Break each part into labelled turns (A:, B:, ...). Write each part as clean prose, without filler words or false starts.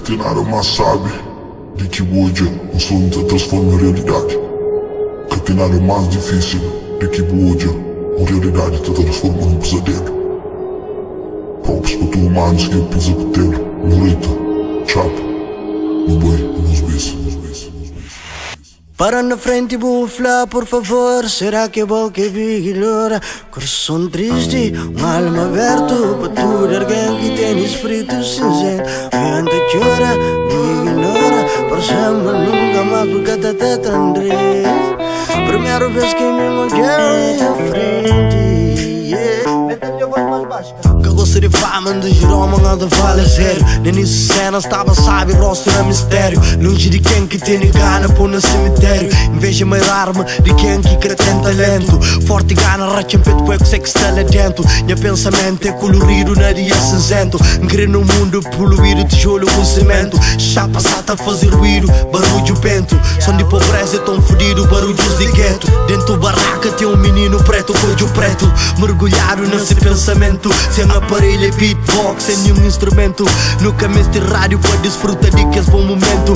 A: tem nada mais sabe de que hoje um sonho se transforma em realidade. Que tem nada mais difícil de que hoje uma realidade se transforma num pesadelo. Props para tu humanos que pisa por ter morita, chapa, no boi, nos beijos.
B: Para na frente vou falar, por favor. Será que é bom que vigilora? Coração triste, alma aberto para tudo alguém que tem espírito cinzento. Gente chora, ignora, por sempre nunca mais porque tá tão triste. Primeira vez que me molhei à frente, yeah. Mete a voz mais baixa. Cagou-se de fama de Jerome, nada vale a sério. No início cena estava sabe, rosto era mistério. Longe de quem que tem gana pôr no cemitério. Inveja maior arma de quem que crê tem talento. Forte gana, racha em peito, é que sei que está lá dentro. Meu pensamento é colorido na dia cinzento. Crer no mundo poluído, tijolo com cimento. Chapa sata fazer ruído, barulho bento. Som de pobreza é tão fodido, barulhos de gueto. Dentro barraca tem um menino preto, cujo preto. Mergulhado nesse pensamento. Sem aparelho é beatbox, sem nenhum instrumento. Nunca me de rádio para desfrutar de que é bom momento.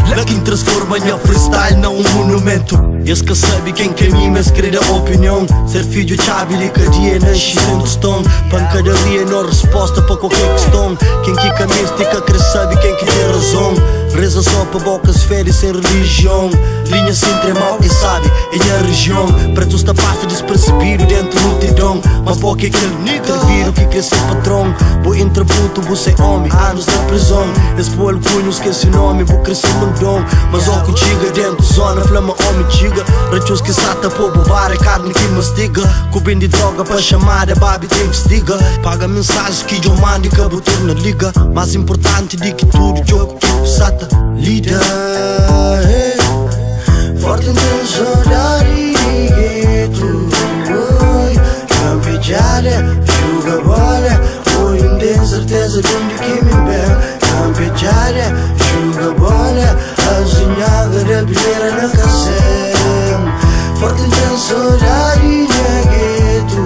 B: Lá quem transforma em freestyle não um monumento. Esse que sabe quem que mim me escreve a opinião. Ser filho chave de cada dia nasce sem tostão. Pancadaria não resposta para qualquer questão. Quem que mística cresce sabe quem que tem razão. Reza só para bocas férias sem religião. Linha entre mal e sabe, em minha região. Preto está passa despercebido dentro da multidão. Mas por que aquele nigga vira que quer ser patrão? Vou entrebuto, vou ser homem, anos na prisão. Esse pô alcunho, esquece o nome, vou crescer mandão. Mas ó contigo dentro, zona, flama homem tiga. Rachos que sata por bobar, é carne que mastiga. Cobrindo de droga para chamada, babi tem vestiga. Paga mensagens que eu mando e cabo tudo na liga. Mais importante de que tudo, jogo que sata lida. Forte intenso da gueto. Campeggiare, juga bola. Oi, não tenho certeza de onde que me bem. Campeggiare, juga bola. A sonhada da bilheira na cassem. Forte intenso da gueto.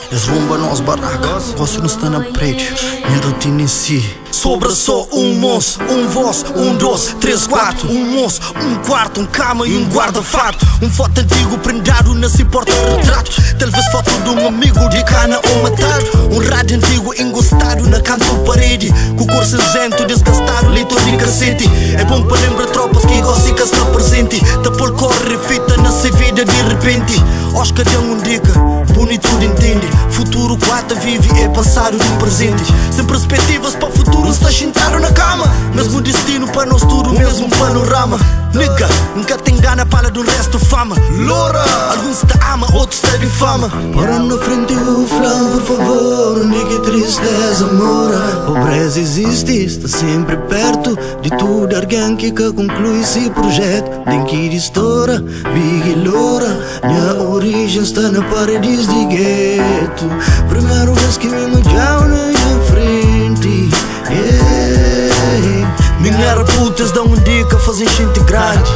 B: Eles rumba nos barracas, você não está na parede. Minha rotina em si. Sobra só um moço, um voz, um doce, 3 quartos. Um moço, um quarto, um cama e um guarda-fato. Um foto antigo prendado nesse porta-retrato. Talvez foto de um amigo de cana ou matado. Um rádio antigo engostado na canto parede. Com cor cinzento, desgastado, leitor de cacete. É bom para lembrar tropas que gostam que está presente. Tapol corre fita nessa vida de repente. Oscar deu um dica, bonito entende. Futuro quatro vive é passado de presente. Sem perspectivas para o futuro, está sentado na cama. Mesmo destino para nós tudo, mesmo panorama. Nigga, nunca tem gana para do resto fama. Loura, alguns te ama, outros te difama. Para na frente o flam, por favor. Nigga, tristeza mora. Pobreza existe, está sempre perto de tudo. Alguém que conclui esse projeto. Tem que ir história, big loura. Minha origem está na paredes de gueto. Primeira vez que me manjava na minha frente, yeah. Minha putas dão um dica, fazem gente grande.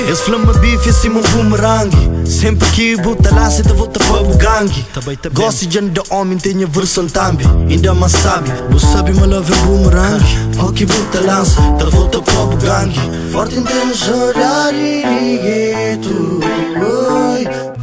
B: Esse flama bife acima um boomerang. Sempre que bota lá, cê tá volta para o gangue. Gosto de andar homem, tem a versão também. Ainda mais sabe, você sabe mas lá vem boomerang. Ó que bota lança, tá volta para o gangue. Forte intenso da gueto.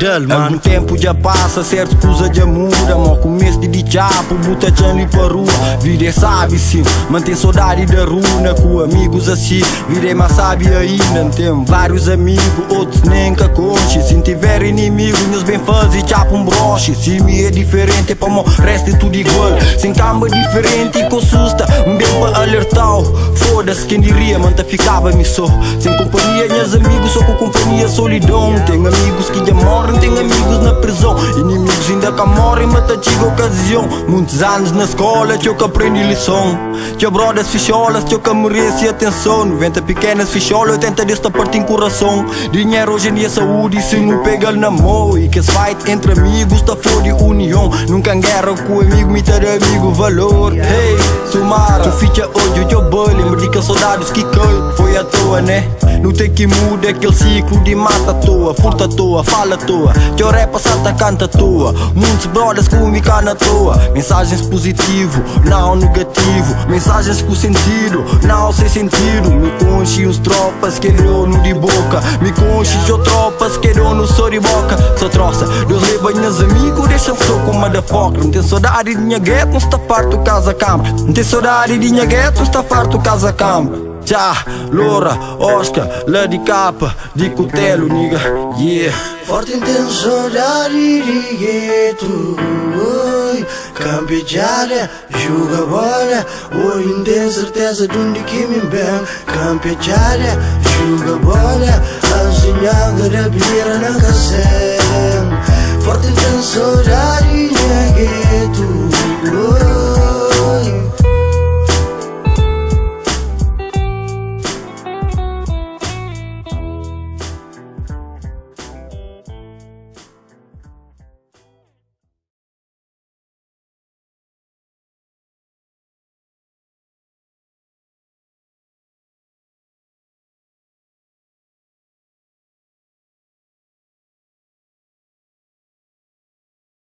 C: Algum tempo já passa, certo coisa já muda. Mas começo de chapo, buta ali para rua. Virei sabe sim, mantém saudade da runa. Com amigos assim, virei mais sabe ainda. Tem vários amigos, outros nem que conche. Se tiver inimigo, meus bem fazem chapo um broche. Se me é diferente, para mim resta tudo igual. Sem cama diferente, que assusta, bem para alertar. Foda-se quem diria, manta ficava me só. Sem companhia, meus amigos, só com companhia solidão. Tem amigos que já morrem, tem amigos na prisão. Inimigos ainda que morrem, mas tá chega ocasião. Muitos anos na escola, que eu que aprendi lição. Que brothers ficholas, que eu que merece atenção. 90 pequenas ficholas, 80 desta parte em coração. Dinheiro hoje em dia saúde, se não pega na mão. E que esse fight entre amigos tá fora de união. Nunca guerra com amigo, me ter amigo valor. Hey, Sumara, tu ficha hoje, eu boy. Lembro de que saudades que cai, foi à toa, né? Não tem que mudar aquele ciclo de mata à toa. Furta à toa, fala à toa. Que o rap passa, canta à toa. Muitos brothers comigo na toa. Mensagens positivo, não negativo. Mensagens com sentido, não sem sentido. Me conche uns tropas que no de boca. Me conche jo tropas que no sou de boca. Só troça, Deus leva minhas amigos, deixa só com motherfucker. Não tem saudade de minha gueto, não está farto casa cama. Não tem saudade de minha gueto, não está farto casa cama. Já, Loura, Oscar, lá de capa, de cutelo, nigga, yeah.
B: Forte intenso saudade de gueto, oi. Campeggiare, joga bola, oi. Não tenho certeza de onde que me bem. Campeggiare, joga bola, a sonhar da beira na casa. Forte intenso saudade